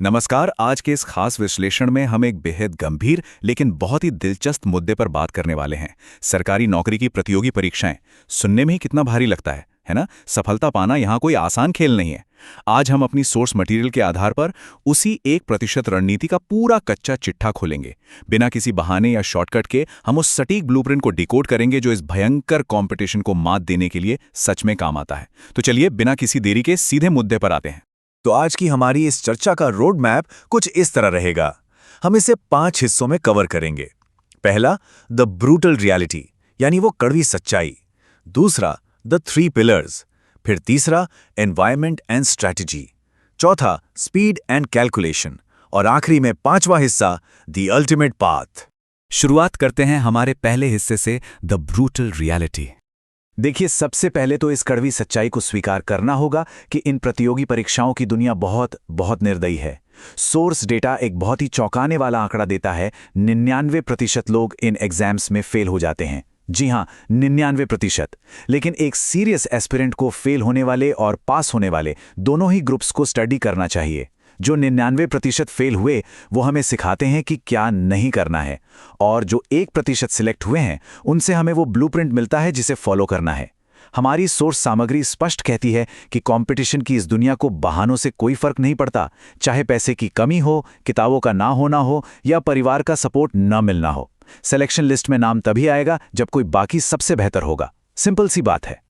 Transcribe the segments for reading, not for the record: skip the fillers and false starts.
नमस्कार। आज के इस खास विश्लेषण में हम एक बेहद गंभीर लेकिन बहुत ही दिलचस्प मुद्दे पर बात करने वाले हैं। सरकारी नौकरी की प्रतियोगी परीक्षाएं। सुनने में ही कितना भारी लगता है ना? सफलता पाना यहाँ कोई आसान खेल नहीं है। आज हम अपनी सोर्स मटेरियल के आधार पर उसी 1% रणनीति का पूरा कच्चा चिट्ठा खोलेंगे। बिना किसी बहाने या शॉर्टकट के हम उस सटीक ब्लूप्रिंट को डिकोड करेंगे जो इस भयंकर कंपटीशन को मात देने के लिए सच में काम आता है। तो चलिए बिना किसी देरी के सीधे मुद्दे पर आते हैं। तो आज की हमारी इस चर्चा का रोड मैप कुछ इस तरह रहेगा। हम इसे 5 हिस्सों में कवर करेंगे। पहला, द ब्रूटल रियलिटी, यानी वो कड़वी सच्चाई। दूसरा, द 3 पिलर्स। फिर तीसरा, एनवायरनमेंट एंड स्ट्रैटेजी। चौथा, स्पीड एंड कैलकुलेशन। और आखिरी में 5वां हिस्सा, द अल्टीमेट पाथ। शुरुआत करते हैं हमारे पहले हिस्से से, द ब्रूटल रियलिटी। देखिए, सबसे पहले तो इस कड़वी सच्चाई को स्वीकार करना होगा कि इन प्रतियोगी परीक्षाओं की दुनिया बहुत बहुत निर्दयी है। सोर्स डेटा एक बहुत ही चौंकाने वाला आंकड़ा देता है। 99% लोग इन एग्जाम्स में फेल हो जाते हैं। जी हां, 99%। लेकिन एक सीरियस एस्पिरेंट को फेल होने वाले और पास होने वाले दोनों ही ग्रुप्स को स्टडी करना चाहिए। जो 99% फेल हुए वो हमें सिखाते हैं कि क्या नहीं करना है, और जो 1% सिलेक्ट हुए हैं उनसे हमें वो ब्लूप्रिंट मिलता है जिसे फॉलो करना है। हमारी सोर्स सामग्री स्पष्ट कहती है कि कंपटीशन की इस दुनिया को बहानों से कोई फर्क नहीं पड़ता, चाहे पैसे की कमी हो, किताबों का ना होना हो या परिवार का सपोर्ट न मिलना हो। सिलेक्शन लिस्ट में नाम तभी आएगा जब कोई बाकी सबसे बेहतर होगा। सिंपल सी बात है।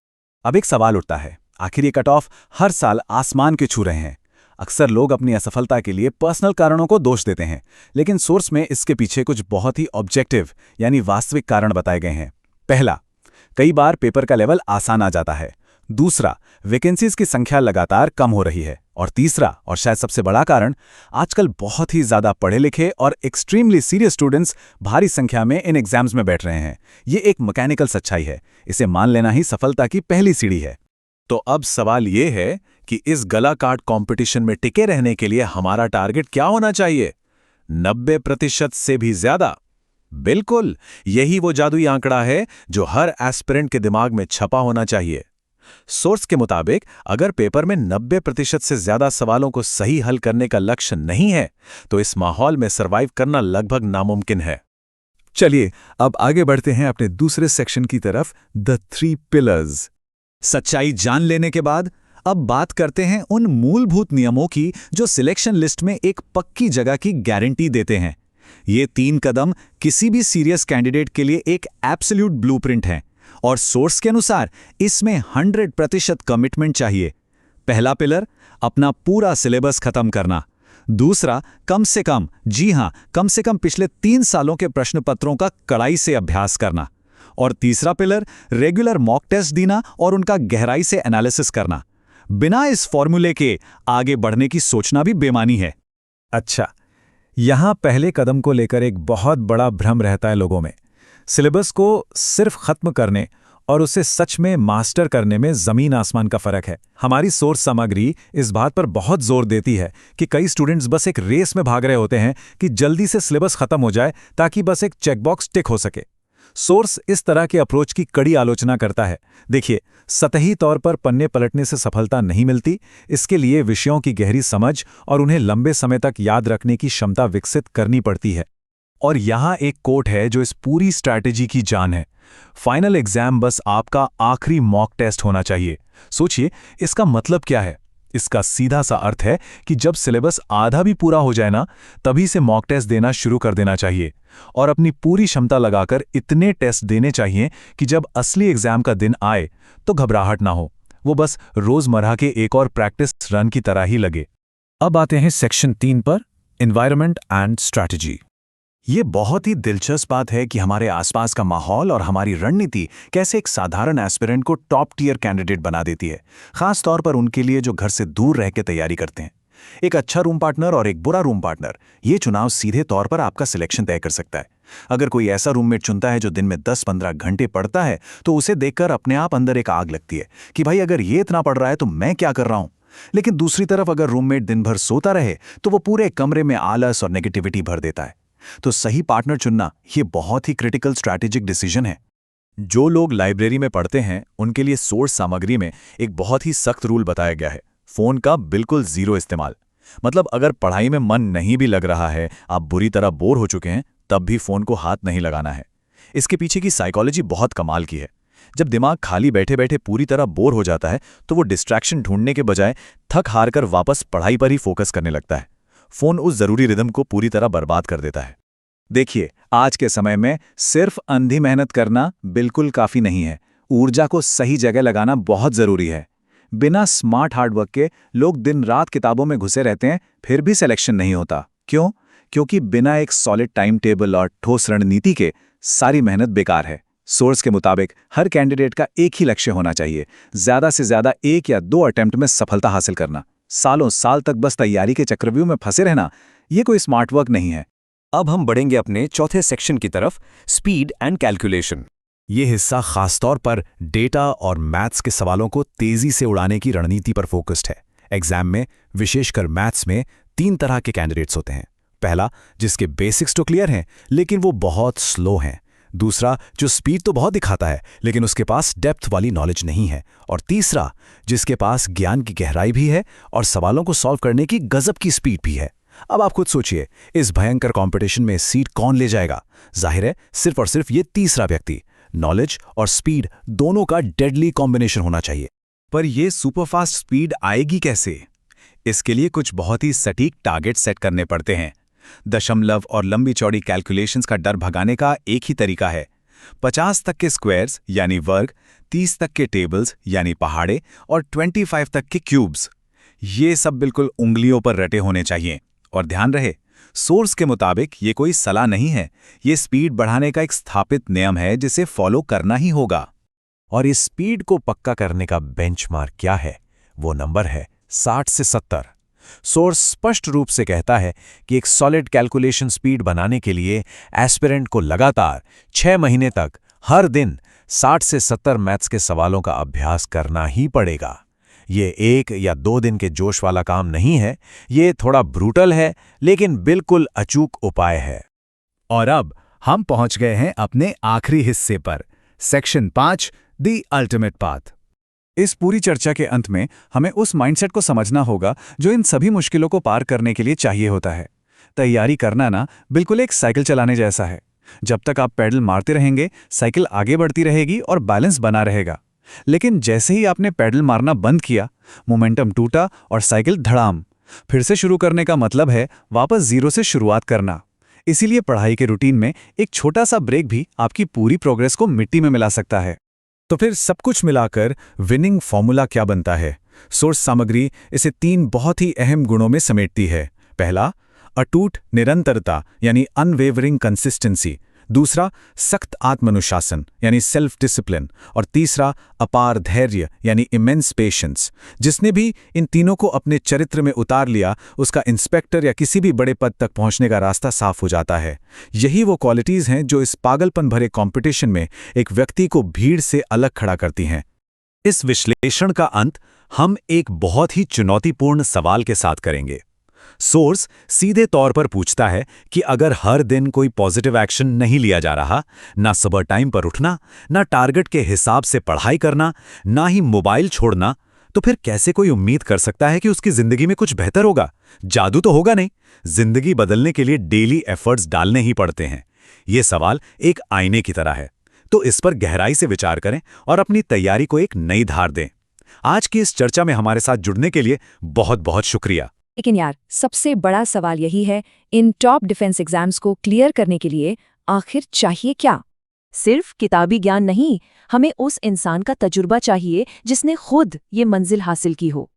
अब एक सवाल उठता है, आखिर ये कट ऑफ हर साल आसमान के छू रहे हैं। अक्सर लोग अपनी असफलता के लिए पर्सनल कारणों को दोष देते हैं, लेकिन सोर्स में इसके पीछे कुछ बहुत ही ऑब्जेक्टिव यानी वास्तविक कारण बताए गए हैं। पहला, कई बार पेपर का लेवल आसान आ जाता है। दूसरा, वैकेंसीज की संख्या लगातार कम हो रही है। और तीसरा, और शायद सबसे बड़ा कारण, आजकल बहुत ही ज्यादा पढ़े लिखे और एक्सट्रीमली सीरियस स्टूडेंट्स भारी संख्या में इन एग्जाम्स में बैठ रहे हैं। ये एक मैकेनिकल सच्चाई है। इसे मान लेना ही सफलता की पहली सीढ़ी है। तो अब सवाल ये है कि इस गला काट कंपटीशन में टिके रहने के लिए हमारा टारगेट क्या होना चाहिए? 90% से भी ज्यादा। बिल्कुल, यही वो जादुई आंकड़ा है जो हर एस्पिरेंट के दिमाग में छपा होना चाहिए। सोर्स के मुताबिक अगर पेपर में 90% से ज्यादा सवालों को सही हल करने का लक्ष्य नहीं है तो इस माहौल में सर्वाइव करना लगभग नामुमकिन है। चलिए अब आगे बढ़ते हैं अपने दूसरे सेक्शन की तरफ, द 3 पिलर्स। सच्चाई जान लेने के बाद अब बात करते हैं उन मूलभूत नियमों की जो सिलेक्शन लिस्ट में एक पक्की जगह की गारंटी देते हैं। ये 3 कदम किसी भी सीरियस कैंडिडेट के लिए एक एब्सोल्यूट ब्लूप्रिंट हैं, और सोर्स के अनुसार इसमें 100% कमिटमेंट चाहिए। पहला पिलर, अपना पूरा सिलेबस खत्म करना। दूसरा, कम से कम, जी हां, कम से कम पिछले 3 सालों के प्रश्न पत्रों का कड़ाई से अभ्यास करना। और तीसरा पिलर, रेगुलर मॉक टेस्ट देना और उनका गहराई से एनालिसिस करना। बिना इस फॉर्मूले के आगे बढ़ने की सोचना भी बेमानी है। अच्छा, यहां पहले कदम को लेकर एक बहुत बड़ा भ्रम रहता है लोगों में। सिलेबस को सिर्फ खत्म करने और उसे सच में मास्टर करने में जमीन आसमान का फर्क है। हमारी सोर्स सामग्री इस बात पर बहुत जोर देती है कि कई स्टूडेंट्स बस एक रेस में भाग रहे होते हैं कि जल्दी से सिलेबस खत्म हो जाए ताकि बस एक चेकबॉक्स टिक हो सके। सोर्स इस तरह के अप्रोच की कड़ी आलोचना करता है। देखिए, सतही तौर पर पन्ने पलटने से सफलता नहीं मिलती। इसके लिए विषयों की गहरी समझ और उन्हें लंबे समय तक याद रखने की क्षमता विकसित करनी पड़ती है। और यहां एक कोट है जो इस पूरी स्ट्रैटेजी की जान है। फाइनल एग्जाम बस आपका आखिरी मॉक टेस्ट होना चाहिए। सोचिए, इसका मतलब क्या है? इसका सीधा सा अर्थ है कि जब सिलेबस आधा भी पूरा हो जाए ना, तभी से मॉक टेस्ट देना शुरू कर देना चाहिए और अपनी पूरी क्षमता लगाकर इतने टेस्ट देने चाहिए कि जब असली एग्जाम का दिन आए तो घबराहट ना हो। वो बस रोजमर्रा के एक और प्रैक्टिस रन की तरह ही लगे। अब आते हैं सेक्शन 3 पर, एनवायरनमेंट एंड स्ट्रैटेजी। ये बहुत ही दिलचस्प बात है कि हमारे आसपास का माहौल और हमारी रणनीति कैसे एक साधारण एस्पिरेंट को टॉप टियर कैंडिडेट बना देती है, खास तौर पर उनके लिए जो घर से दूर रह के तैयारी करते हैं। एक अच्छा रूम पार्टनर और एक बुरा रूम पार्टनर, ये चुनाव सीधे तौर पर आपका सिलेक्शन तय कर सकता है। अगर कोई ऐसा रूममेट चुनता है जो दिन में 10-15 घंटे पढ़ता है तो उसे देखकर अपने आप अंदर एक आग लगती है कि भाई अगर ये इतना पढ़ रहा है तो मैं क्या कर रहा हूं। लेकिन दूसरी तरफ अगर रूममेट दिन भर सोता रहे तो वो पूरे कमरे में आलस और नेगेटिविटी भर देता है। तो सही पार्टनर चुनना ये बहुत ही क्रिटिकल स्ट्रैटेजिक डिसीजन है। जो लोग लाइब्रेरी में पढ़ते हैं उनके लिए सोर्स सामग्री में एक बहुत ही सख्त रूल बताया गया है, फोन का बिल्कुल जीरो इस्तेमाल। मतलब अगर पढ़ाई में मन नहीं भी लग रहा है, आप बुरी तरह बोर हो चुके हैं, तब भी फोन को हाथ नहीं लगाना है। इसके पीछे की साइकोलॉजी बहुत कमाल की है। जब दिमाग खाली बैठे बैठे पूरी तरह बोर हो जाता है तो वो डिस्ट्रैक्शन ढूंढने के बजाय थक हार कर वापस पढ़ाई पर ही फोकस करने लगता है। फोन उस जरूरी रिदम को पूरी तरह बर्बाद कर देता है। देखिए, आज के समय में सिर्फ अंधी मेहनत करना बिल्कुल काफी नहीं है। ऊर्जा को सही जगह लगाना बहुत जरूरी है। बिना स्मार्ट हार्डवर्क के लोग दिन रात किताबों में घुसे रहते हैं, फिर भी सिलेक्शन नहीं होता। क्यों? क्योंकि बिना एक सॉलिड टाइम टेबल और ठोस रणनीति के सारी मेहनत बेकार है। सोर्स के मुताबिक हर कैंडिडेट का एक ही लक्ष्य होना चाहिए, ज्यादा से ज्यादा 1 या 2 अटेम्प्ट में सफलता हासिल करना। सालों साल तक बस तैयारी के चक्रव्यूह में फंसे रहना, ये कोई स्मार्ट वर्क नहीं है। अब हम बढ़ेंगे अपने चौथे सेक्शन की तरफ, स्पीड एंड कैलकुलेशन। ये हिस्सा खासतौर पर डेटा और मैथ्स के सवालों को तेजी से उड़ाने की रणनीति पर फोकस्ड है। एग्जाम में, विशेषकर मैथ्स में, 3 तरह के कैंडिडेट्स होते हैं। पहला, जिसके बेसिक्स तो क्लियर हैं लेकिन वो बहुत स्लो हैं। दूसरा, जो स्पीड तो बहुत दिखाता है लेकिन उसके पास डेप्थ वाली नॉलेज नहीं है। और तीसरा, जिसके पास ज्ञान की गहराई भी है और सवालों को सॉल्व करने की गजब की स्पीड भी है। अब आप खुद सोचिए, इस भयंकर कंपटीशन में सीट कौन ले जाएगा? जाहिर है, सिर्फ और सिर्फ ये तीसरा व्यक्ति। नॉलेज और स्पीड दोनों का डेडली कॉम्बिनेशन होना चाहिए। पर ये सुपरफास्ट स्पीड आएगी कैसे? इसके लिए कुछ बहुत ही सटीक टारगेट सेट करने पड़ते हैं। दशमलव और लंबी चौड़ी कैलकुलेशंस का डर भगाने का एक ही तरीका है। 50 तक के स्क्वायर्स यानी वर्ग, 30 तक के टेबल्स यानी पहाड़े और 25 तक के क्यूब्स। ये सब बिल्कुल उंगलियों पर रटे होने चाहिए। और ध्यान रहे, सोर्स के मुताबिक ये कोई सलाह नहीं है, ये स्पीड बढ़ाने का एक स्थापित नियम है जिसे फॉलो करना ही होगा। और इस स्पीड को पक्का करने का बेंचमार्क क्या है? वो नंबर है 60 से 70। सोर्स स्पष्ट रूप से कहता है कि एक सॉलिड कैलकुलेशन स्पीड बनाने के लिए एस्पिरेंट को लगातार 6 महीने तक हर दिन 60 से 70 मैथ्स के सवालों का अभ्यास करना ही पड़ेगा। ये 1 या 2 दिन के जोश वाला काम नहीं है, ये थोड़ा ब्रूटल है लेकिन बिल्कुल अचूक उपाय है। और अब हम पहुंच गए हैं अपने आखिरी हिस्से पर, सेक्शन 5, द अल्टीमेट पाथ। इस पूरी चर्चा के अंत में हमें उस माइंडसेट को समझना होगा जो इन सभी मुश्किलों को पार करने के लिए चाहिए होता है। तैयारी करना ना बिल्कुल एक साइकिल चलाने जैसा है। जब तक आप पैडल मारते रहेंगे, साइकिल आगे बढ़ती रहेगी और बैलेंस बना रहेगा। लेकिन जैसे ही आपने पैडल मारना बंद किया, मोमेंटम टूटा और साइकिल धड़ाम। फिर से शुरू करने का मतलब है वापस जीरो से शुरुआत करना। इसीलिए पढ़ाई के रूटीन में एक छोटा सा ब्रेक भी आपकी पूरी प्रोग्रेस को मिट्टी में मिला सकता है। तो फिर सब कुछ मिलाकर विनिंग फॉर्मूला क्या बनता है? सोर्स सामग्री इसे 3 बहुत ही अहम गुणों में समेटती है। पहला, अटूट निरंतरता यानी अनवेवरिंग कंसिस्टेंसी। दूसरा, सख्त आत्मानुशासन यानी सेल्फ डिसिप्लिन। और तीसरा, अपार धैर्य यानी इमेंस पेशेंस। जिसने भी इन तीनों को अपने चरित्र में उतार लिया, उसका इंस्पेक्टर या किसी भी बड़े पद तक पहुंचने का रास्ता साफ हो जाता है। यही वो क्वालिटीज हैं जो इस पागलपन भरे कंपटीशन में एक व्यक्ति को भीड़ से अलग खड़ा करती हैं। इस विश्लेषण का अंत हम एक बहुत ही चुनौतीपूर्ण सवाल के साथ करेंगे। सोर्स सीधे तौर पर पूछता है कि अगर हर दिन कोई पॉजिटिव एक्शन नहीं लिया जा रहा, ना सुबह टाइम पर उठना, ना टारगेट के हिसाब से पढ़ाई करना, ना ही मोबाइल छोड़ना, तो फिर कैसे कोई उम्मीद कर सकता है कि उसकी जिंदगी में कुछ बेहतर होगा? जादू तो होगा नहीं। जिंदगी बदलने के लिए डेली एफर्ट्स डालने ही पड़ते हैं। ये सवाल एक आईने की तरह है, तो इस पर गहराई से विचार करें और अपनी तैयारी को एक नई धार दें। आज की इस चर्चा में हमारे साथ जुड़ने के लिए बहुत बहुत शुक्रिया। लेकिन यार, सबसे बड़ा सवाल यही है, इन टॉप डिफेंस एग्जाम्स को क्लियर करने के लिए आखिर चाहिए क्या? सिर्फ किताबी ज्ञान नहीं, हमें उस इंसान का तजुर्बा चाहिए जिसने खुद ये मंजिल हासिल की हो।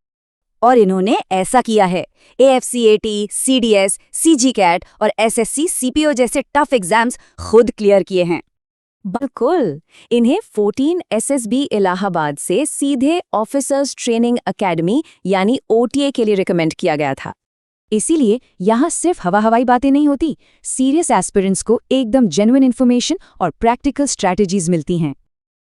और इन्होंने ऐसा किया है। AFCAT, CDS, CGCAT और SSC CPO जैसे टफ एग्जाम्स खुद क्लियर किए हैं। बिल्कुल, इन्हें 14 SSB इलाहाबाद से सीधे ऑफिसर्स ट्रेनिंग एकेडमी यानी OTA के लिए रिकमेंड किया गया था। इसीलिए यहाँ सिर्फ हवाई बातें नहीं होती, सीरियस एस्पिरेंट्स को एकदम जेन्युइन इन्फॉर्मेशन और प्रैक्टिकल स्ट्रैटेजीज मिलती हैं।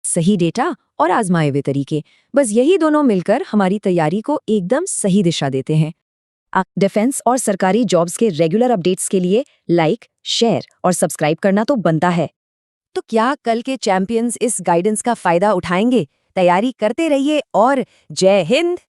सही डेटा और आजमाए हुए तरीके, बस यही दोनों मिलकर हमारी तैयारी को एकदम सही दिशा देते हैं। डिफेंस और सरकारी जॉब्स के रेगुलर अपडेट्स के लिए लाइक, शेयर और सब्सक्राइब करना तो बनता है। तो क्या कल के चैंपियंस इस गाइडेंस का फायदा उठाएंगे? तैयारी करते रहिए और जय हिंद।